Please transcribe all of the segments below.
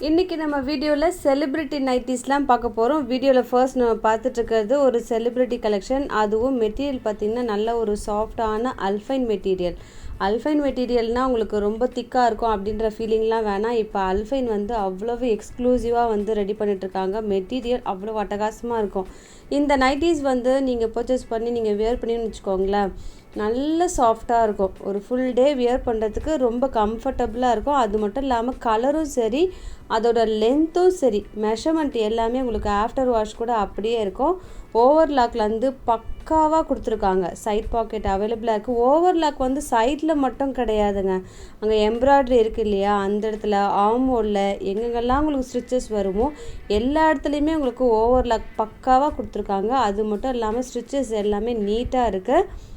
இன்றைக்கி நம்ம வீடியோவில் செலிப்ரிட்டி நைட்டிஸ்லாம் பார்க்க போகிறோம். வீடியோவில் ஃபர்ஸ்ட் நம்ம பார்த்துட்ருக்கிறது ஒரு செலிப்ரிட்டி கலெக்ஷன். அதுவும் மெட்டீரியல் பார்த்திங்கன்னா நல்ல ஒரு சாஃப்டான அல்ஃபைன் மெட்டீரியல். அல்ஃபைன் மெட்டீரியல்னால் உங்களுக்கு ரொம்ப திக்காக இருக்கும் அப்படின்ற ஃபீலிங்லாம் வேணாம். இப்போ அல்ஃபைன் வந்து அவ்வளவு எக்ஸ்க்ளூசிவாக வந்து ரெடி பண்ணிகிட்ருக்காங்க. மெட்டீரியல் அவ்வளோ அட்டகாசமாக இருக்கும். இந்த நைட்டிஸ் வந்து நீங்கள் பர்ச்சேஸ் பண்ணி நீங்கள் வியர் பண்ணின்னு வச்சுக்கோங்களேன், நல்ல சாஃப்டாக இருக்கும். ஒரு ஃபுல் டே வியர் பண்ணுறதுக்கு ரொம்ப கம்ஃபர்டபுளாக இருக்கும். அது மட்டும் இல்லாமல் கலரும் சரி, அதோட லென்த்தும் சரி, மெஷர்மெண்ட் எல்லாமே உங்களுக்கு ஆஃப்டர் வாஷ் கூட அப்படியே இருக்கும். ஓவர்லாக்கில் வந்து பக்காவாக கொடுத்துருக்காங்க. சைட் பாக்கெட் அவைலபிளாக இருக்குது. ஓவர்லாக் வந்து சைடில் மட்டும் கிடையாதுங்க, அங்கே எம்ப்ராய்டரி இருக்குது இல்லையா, அந்த இடத்துல ஆர்மோலில் எங்கெங்கெல்லாம் உங்களுக்கு ஸ்டிச்சஸ் வருமோ எல்லா இடத்துலையுமே உங்களுக்கு ஓவர்லாக் பக்காவாக கொடுத்துருக்காங்க. அது மட்டும் இல்லாமல் ஸ்டிச்சஸ் எல்லாமே நீட்டாக இருக்குது.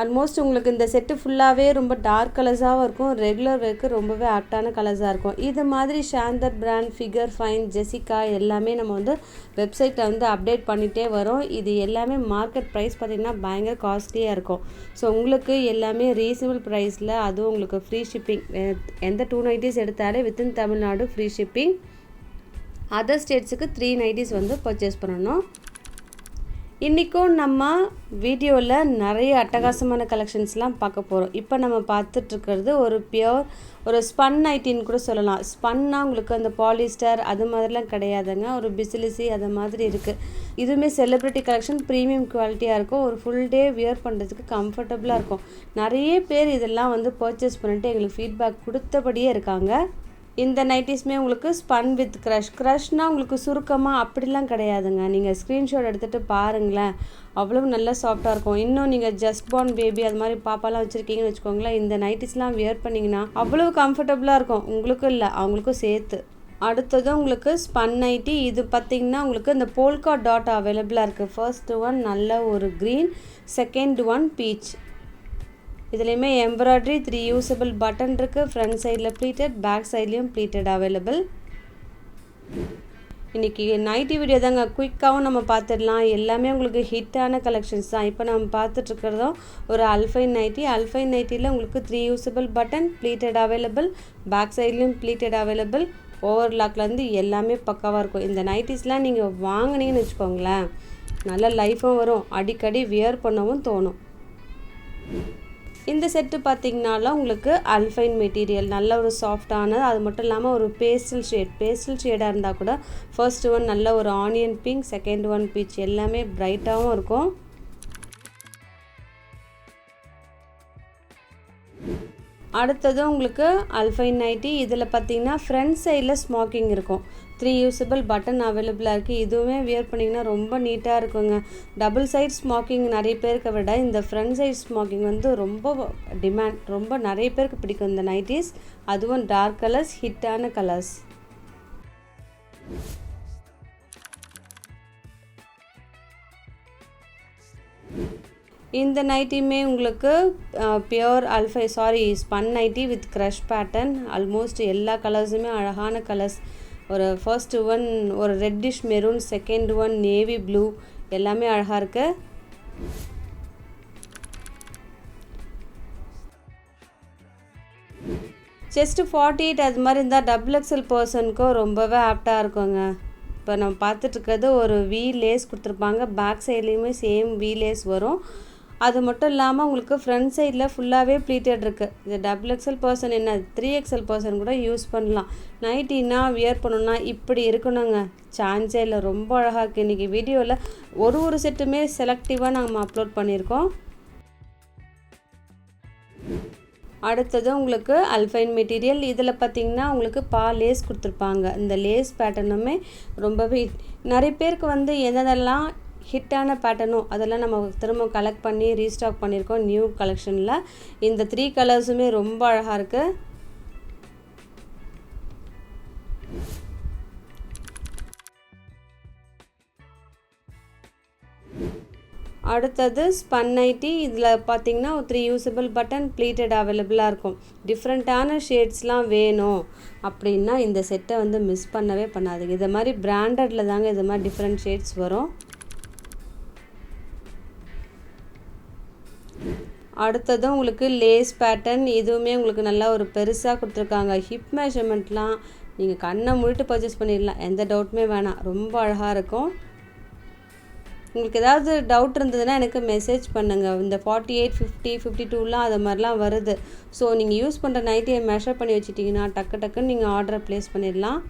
ஆல்மோஸ்ட் உங்களுக்கு இந்த செட்டு ஃபுல்லாகவே ரொம்ப டார்க் கலர்ஸாகவும் இருக்கும். ரெகுலர் வேர்க்கு ரொம்பவே ஆப்டான கலர்ஸாக இருக்கும். இது மாதிரி ஷாந்தர் பிராண்ட், ஃபிகர் ஃபைன், ஜெசிகா எல்லாமே நம்ம வந்து வெப்சைட்டில் வந்து அப்டேட் பண்ணிகிட்டே வரோம். இது எல்லாமே மார்க்கெட் ப்ரைஸ் பார்த்திங்கன்னா பயங்கர காஸ்ட்லியாக இருக்கும். ஸோ உங்களுக்கு எல்லாமே ரீசனபிள் ப்ரைஸில், அதுவும் உங்களுக்கு ஃப்ரீ ஷிப்பிங். எந்த 2 நைட்டிஸ் எடுத்தாலே within Tamil Nadu free shipping. Other ஸ்டேட்ஸுக்கு 3 நைட்டிஸ் வந்து பர்ச்சேஸ் பண்ணணும். இன்றைக்கும் நம்ம வீடியோவில் நிறைய அட்டகாசமான கலெக்ஷன்ஸ்லாம் பார்க்க போகிறோம். இப்போ நம்ம பார்த்துட்ருக்கிறது ஒரு ஸ்பன் நைட்டின்னு கூட சொல்லலாம். ஸ்பன்னா உங்களுக்கு அந்த பாலிஸ்டர் அது மாதிரிலாம் கிடையாதுங்க, ஒரு பிசிலிசி அது மாதிரி இருக்குது. இதுவுமே செலிப்ரிட்டி கலெக்ஷன், ப்ரீமியம் குவாலிட்டியாக இருக்கும். ஒரு ஃபுல் டே வியர் பண்ணுறதுக்கு கம்ஃபர்டபுளாக இருக்கும். நிறைய பேர் இதெல்லாம் வந்து பர்ச்சேஸ் பண்ணிட்டு எங்களுக்கு ஃபீட்பேக் கொடுத்தபடியே இருக்காங்க. இந்த நைட்டிஸ்மே உங்களுக்கு ஸ்பன் வித் க்ரஷ்னால் உங்களுக்கு சுருக்கமாக அப்படிலாம் கிடையாதுங்க. நீங்கள் ஸ்க்ரீன்ஷாட் எடுத்துகிட்டு பாருங்களேன், அவ்வளோ நல்லா சாஃப்டாக இருக்கும். இன்னும் நீங்கள் ஜஸ்ட் பார்ன் பேபி அது மாதிரி பாப்பாலாம் வச்சுருக்கீங்கன்னு வச்சுக்கோங்களேன், இந்த நைட்டிஸ்லாம் வியர் பண்ணிங்கன்னா அவ்வளோ கம்ஃபர்டபுளாக இருக்கும். உங்களுக்கும் இல்லை, அவங்களுக்கும் சேர்த்து. அடுத்தது உங்களுக்கு ஸ்பன் நைட்டி. இது பார்த்திங்கன்னா உங்களுக்கு இந்த போல்கா டாட் அவைலபிளாக இருக்குது. ஃபர்ஸ்ட் ஒன் நல்ல ஒரு க்ரீன், செகண்ட் ஒன் பீச். இதுலேயுமே எம்ப்ராய்டரி, 3 யூஸபிள் பட்டன் இருக்குது. ஃப்ரண்ட் சைடில் ப்ளீட்டட், பேக் சைட்லேயும் ப்ளீட்டட் அவைலபிள். இன்றைக்கி நைட்டி வீடியோ தாங்க, குயிக்காகவும் நம்ம பார்த்துடலாம். எல்லாமே உங்களுக்கு ஹிட்டான கலெக்ஷன்ஸ் தான். இப்போ நம்ம பார்த்துட்ருக்கிறதும் ஒரு அல்ஃபைன் நைட்டி. அல்ஃபைன் நைட்டியில் உங்களுக்கு 3 usable button, pleated available, back சைட்லேயும் ப்ளீட்டட் அவைலபிள். ஓவர்லாக்லேருந்து எல்லாமே பக்காவாக இருக்கும். இந்த நைட்டிஸ்லாம் நீங்கள் வாங்கினீங்கன்னு வச்சுக்கோங்களேன், நல்ல லைஃபும் வரும், அடிக்கடி வியர் பண்ணவும் தோணும். இந்த செட்டு பார்த்திங்கனாலும் உங்களுக்கு அல்ஃபைன் மெட்டீரியல், நல்ல ஒரு சாஃப்டான, அது மட்டும் இல்லாமல் ஒரு பேஸ்டல் ஷேடாக இருந்தால் கூட ஃபர்ஸ்ட் ஒன் நல்ல ஒரு onion pink, second one pitch, எல்லாமே பிரைட்டாகவும் இருக்கும். அடுத்தது உங்களுக்கு அல்ஃபைன் நைட்டி. இதில் பார்த்திங்கன்னா ஃப்ரண்ட் சைடில் ஸ்மோக்கிங் இருக்கும். 3 யூஸபிள் பட்டன் அவைலபிளாக இருக்குது. இதுவுமே வியர் பண்ணிங்கன்னா ரொம்ப நீட்டாக இருக்குங்க. டபுள் சைட் ஸ்மோக்கிங் நிறைய பேருக்கு விட இந்த ஃப்ரண்ட் சைட் ஸ்மோக்கிங் வந்து ரொம்ப டிமாண்ட், ரொம்ப நிறைய பேருக்கு பிடிக்கும் இந்த நைட்டிஸ். அதுவும் டார்க் கலர்ஸ், ஹிட்டான கலர்ஸ். இந்த நைட்டியுமே உங்களுக்கு spun nightie with crush pattern. Almost எல்லா கலர்ஸுமே அழகான கலர்ஸ். ஒரு ஃபர்ஸ்ட் ஒன் ஒரு reddish maroon, second one navy blue, எல்லாமே அழகாக இருக்குது. செஸ்ட் 48 அது மாதிரி இருந்தால் XXL பர்சனுக்கும் ரொம்பவே ஆப்டாக இருக்குங்க. இப்போ நம்ம பார்த்துட்ருக்கிறது ஒரு வி லேஸ் கொடுத்துருப்பாங்க. பேக் சைட்லேயுமே சேம் வி லேஸ் வரும். அது மட்டும் இல்லாமல் உங்களுக்கு ஃப்ரண்ட் சைடில் ஃபுல்லாகவே ப்ளீட்டட் இருக்குது. இது XXL பர்சன் என்ன 3XL பர்சன் கூட யூஸ் பண்ணலாம். நைட்டின்னா வியர் பண்ணணுன்னா இப்படி இருக்கணுங்க, சான்ஸே இல்லை. ரொம்ப அழகாக இருக்குது. இன்றைக்கி வீடியோவில் ஒரு செட்டுமே செலக்டிவாக நம்ம அப்லோட் பண்ணியிருக்கோம். அடுத்தது உங்களுக்கு அல்ஃபைன் மெட்டீரியல். இதில் பார்த்திங்கன்னா உங்களுக்கு லேஸ் கொடுத்துருப்பாங்க. இந்த லேஸ் பேட்டர்னுமே ரொம்பவே நிறைய பேருக்கு வந்து எதெல்லாம் ஹிட்டான பேட்டர்னோ அதெல்லாம் நம்ம திரும்ப கலெக்ட் பண்ணி ரீஸ்டாக் பண்ணியிருக்கோம் நியூ கலெக்ஷனில். இந்த 3 கலர்ஸுமே ரொம்ப அழகாக இருக்குது. அடுத்தது ஸ்பன் நைட்டி. இதில் பார்த்திங்கன்னா 3 யூஸபிள் பட்டன், ப்ளீட்டட் அவைலபிளாக இருக்கும். டிஃப்ரெண்ட்டான ஷேட்ஸ்லாம் வேணும் அப்படின்னா இந்த செட்டை வந்து மிஸ் பண்ணவே பண்ணாதுங்க. இது மாதிரி பிராண்டடில் தாங்க இது மாதிரி டிஃப்ரெண்ட் ஷேட்ஸ் வரும். அடுத்தது உங்களுக்கு லேஸ் பேட்டர்ன். இதுவுமே உங்களுக்கு நல்லா ஒரு பெருசாக கொடுத்துருக்காங்க. ஹிப் மெஷர்மெண்ட்லாம் நீங்கள் கண்ணை மூடிட்டு பர்ச்சேஸ் பண்ணிடலாம், எந்த டவுட்டுமே வேணாம். ரொம்ப அழகாக இருக்கும். உங்களுக்கு ஏதாவது டவுட் இருந்ததுன்னா எனக்கு மெசேஜ் பண்ணுங்கள். இந்த 48, 50, 52லாம் அது மாதிரிலாம் வருது. ஸோ நீங்கள் யூஸ் பண்ணுற நைட்டியை மெஷர் பண்ணி வச்சுட்டிங்கன்னா டக்குன்னு நீங்கள் ஆர்டரை ப்ளேஸ் பண்ணிடலாம்.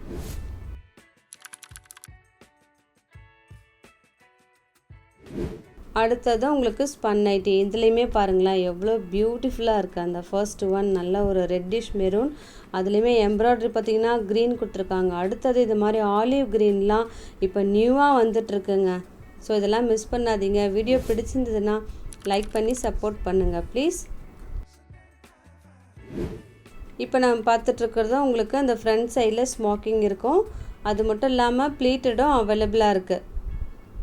அடுத்தது உங்களுக்கு ஸ்பன் நைட்டி. இதுலேயுமே பாருங்களேன் எவ்வளோ பியூட்டிஃபுல்லாக இருக்குது. அந்த ஃபர்ஸ்ட் ஒன் நல்ல ஒரு ரெட்டிஷ் மெரூன், அதுலேயுமே எம்ப்ராய்டரி பார்த்திங்கன்னா க்ரீன் கொடுத்துருக்காங்க. அடுத்தது இது மாதிரி ஆலிவ் க்ரீன்லாம் இப்போ நியூவாக வந்துட்டுருக்குங்க. ஸோ இதெல்லாம் மிஸ் பண்ணாதீங்க. வீடியோ பிடிச்சிருந்ததுன்னா லைக் பண்ணி சப்போர்ட் பண்ணுங்கள் ப்ளீஸ். இப்போ நம்ம பார்த்துட்ருக்கிறதும் உங்களுக்கு அந்த ஃப்ரண்ட் சைடில் ஸ்மோக்கிங் இருக்கும். அது மட்டும் இல்லாமல் ப்ளீட்டடும் அவைலபிளாக இருக்குது.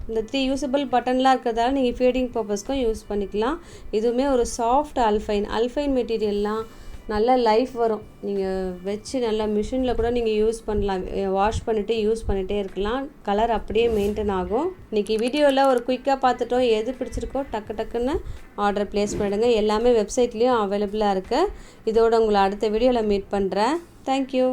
இந்த 3 யூஸபிள் பட்டன்லாம் இருக்கிறதால நீங்கள் ஃபீடிங் பர்பஸ்க்கும் யூஸ் பண்ணிக்கலாம். இதுவுமே ஒரு சாஃப்ட் அல்ஃபைன் மெட்டீரியல்லாம் நல்ல லைஃப் வரும். நீங்கள் வச்சு நல்லா மிஷினில் கூட நீங்கள் யூஸ் பண்ணலாம். வாஷ் பண்ணிவிட்டு யூஸ் பண்ணிகிட்டே இருக்கலாம். கலர் அப்படியே மெயின்டைன் ஆகும். இன்றைக்கி வீடியோவில் ஒரு குயிக்காக பார்த்துட்டோம். எது பிடிச்சிருக்கோ டக்குன்னு ஆர்டர் ப்ளேஸ் பண்ணிடுங்க. எல்லாமே வெப்சைட்லேயும் அவைலபிளாக இருக்குது. இதோட உங்களை அடுத்த வீடியோவில் மீட் பண்ணுறேன். தேங்க்யூ.